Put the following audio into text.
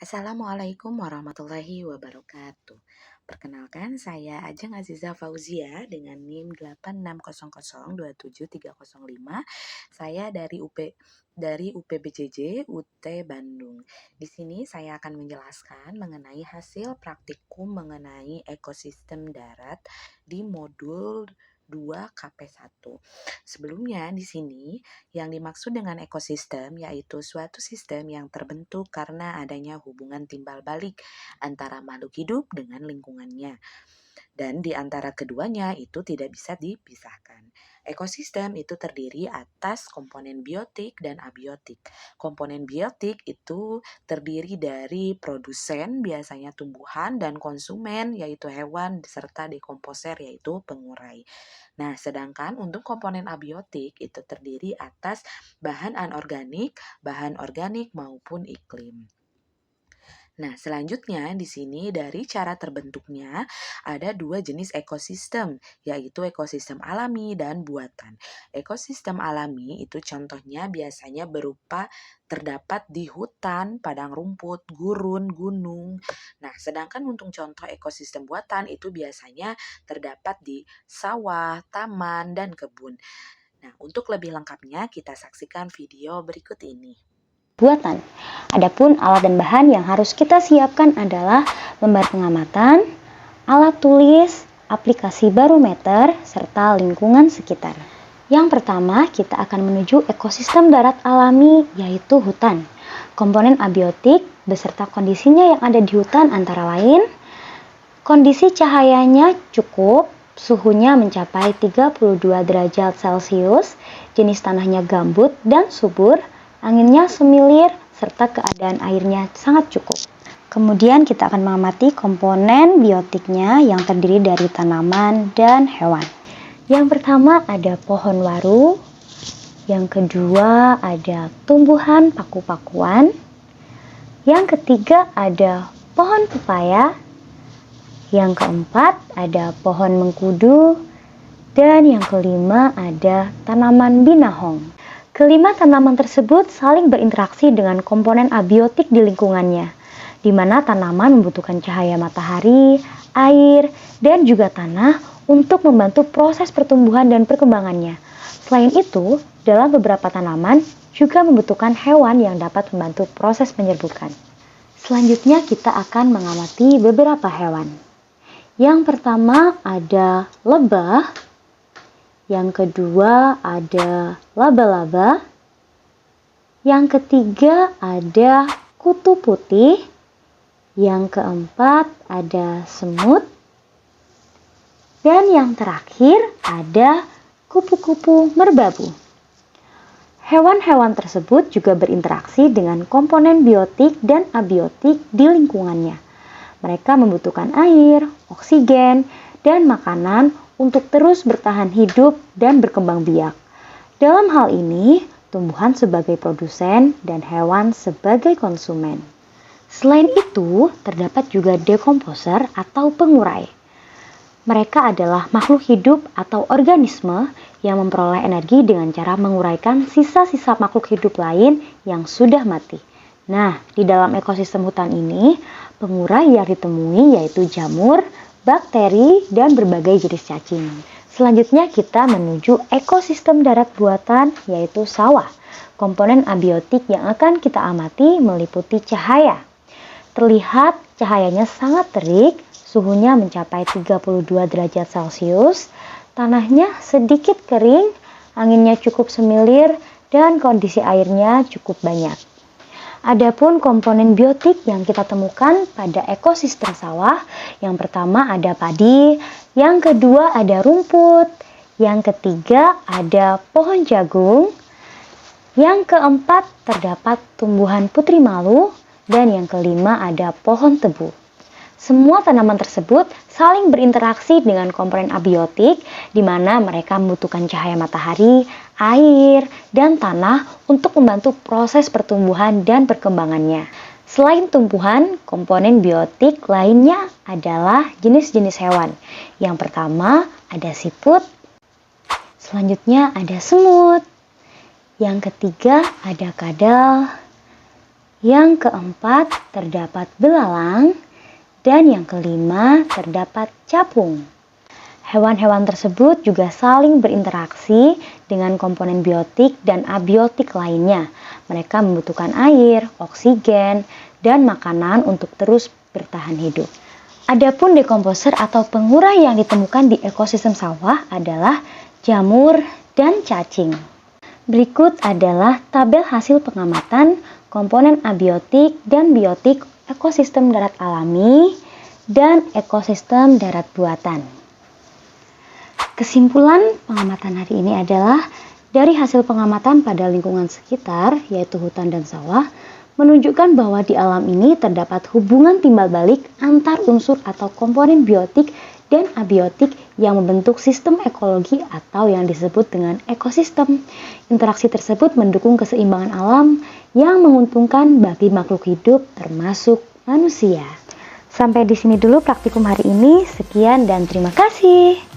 Assalamualaikum warahmatullahi wabarakatuh. Perkenalkan, saya Ajeng Aziza Fauzia dengan NIM 86002735. Saya dari UPBJJ UT Bandung. Di sini saya akan menjelaskan mengenai hasil praktikum mengenai ekosistem darat di modul 2 KP1. Sebelumnya di sini yang dimaksud dengan ekosistem yaitu suatu sistem yang terbentuk karena adanya hubungan timbal balik antara makhluk hidup dengan lingkungannya. Dan di antara keduanya itu tidak bisa dipisahkan. Ekosistem itu terdiri atas komponen biotik dan abiotik. Komponen biotik itu terdiri dari produsen, biasanya tumbuhan, dan konsumen, yaitu hewan, serta dekomposer, yaitu pengurai. Nah, sedangkan untuk komponen abiotik itu terdiri atas bahan anorganik, bahan organik, maupun iklim. Nah, selanjutnya di sini dari cara terbentuknya ada dua jenis ekosistem, yaitu ekosistem alami dan buatan. Ekosistem alami itu contohnya biasanya berupa terdapat di hutan, padang rumput, gurun, gunung. Nah, sedangkan untuk contoh ekosistem buatan itu biasanya terdapat di sawah, taman, dan kebun. Nah, untuk lebih lengkapnya kita saksikan video berikut ini. Buatan. Adapun alat dan bahan yang harus kita siapkan adalah lembar pengamatan, alat tulis, aplikasi barometer, serta lingkungan sekitar. Yang pertama, kita akan menuju ekosistem darat alami, yaitu hutan. Komponen abiotik beserta kondisinya yang ada di hutan antara lain, kondisi cahayanya cukup, suhunya mencapai 32 derajat Celcius, jenis tanahnya gambut dan subur, anginnya semilir, serta keadaan airnya sangat cukup. Kemudian kita akan mengamati komponen biotiknya yang terdiri dari tanaman dan hewan. Yang pertama ada pohon waru, yang kedua ada tumbuhan paku-pakuan, yang ketiga ada pohon pepaya, yang keempat ada pohon mengkudu, dan yang kelima ada tanaman binahong. Kelima tanaman tersebut saling berinteraksi dengan komponen abiotik di lingkungannya, di mana tanaman membutuhkan cahaya matahari, air, dan juga tanah untuk membantu proses pertumbuhan dan perkembangannya. Selain itu, dalam beberapa tanaman juga membutuhkan hewan yang dapat membantu proses penyerbukan. Selanjutnya kita akan mengamati beberapa hewan. Yang pertama ada lebah, yang kedua ada laba-laba, yang ketiga ada kutu putih, yang keempat ada semut, dan yang terakhir ada kupu-kupu merbabu. Hewan-hewan tersebut juga berinteraksi dengan komponen biotik dan abiotik di lingkungannya. Mereka membutuhkan air, oksigen, dan makanan untuk terus bertahan hidup dan berkembang biak. Dalam hal ini, tumbuhan sebagai produsen dan hewan sebagai konsumen. Selain itu, terdapat juga dekomposer atau pengurai. Mereka adalah makhluk hidup atau organisme yang memperoleh energi dengan cara menguraikan sisa-sisa makhluk hidup lain yang sudah mati. Nah, di dalam ekosistem hutan ini, pengurai yang ditemui yaitu jamur, bakteri, dan berbagai jenis cacing. Selanjutnya kita menuju ekosistem darat buatan yaitu sawah. Komponen abiotik yang akan kita amati meliputi cahaya. Terlihat cahayanya sangat terik, suhunya mencapai 32 derajat Celcius, tanahnya sedikit kering, anginnya cukup semilir, dan kondisi airnya cukup banyak. Adapun komponen biotik yang kita temukan pada ekosistem sawah, yang pertama ada padi, yang kedua ada rumput, yang ketiga ada pohon jagung, yang keempat terdapat tumbuhan putri malu, dan yang kelima ada pohon tebu. Semua tanaman tersebut saling berinteraksi dengan komponen abiotik, di mana mereka membutuhkan cahaya matahari, air, dan tanah untuk membantu proses pertumbuhan dan perkembangannya. Selain tumbuhan, komponen biotik lainnya adalah jenis-jenis hewan. Yang pertama ada siput, selanjutnya ada semut, yang ketiga ada kadal, Yang keempat, terdapat belalang. Dan yang kelima, terdapat capung. Hewan-hewan tersebut juga saling berinteraksi dengan komponen biotik dan abiotik lainnya. Mereka membutuhkan air, oksigen, dan makanan untuk terus bertahan hidup. Adapun dekomposer atau pengurai yang ditemukan di ekosistem sawah adalah jamur dan cacing. Berikut adalah tabel hasil pengamatan komponen abiotik dan biotik ekosistem darat alami dan ekosistem darat buatan. Kesimpulan pengamatan hari ini adalah dari hasil pengamatan pada lingkungan sekitar, yaitu hutan dan sawah, menunjukkan bahwa di alam ini terdapat hubungan timbal balik antar unsur atau komponen biotik dan abiotik yang membentuk sistem ekologi atau yang disebut dengan ekosistem. Interaksi tersebut mendukung keseimbangan alam yang menguntungkan bagi makhluk hidup termasuk manusia. Sampai di sini dulu praktikum hari ini. Sekian dan terima kasih.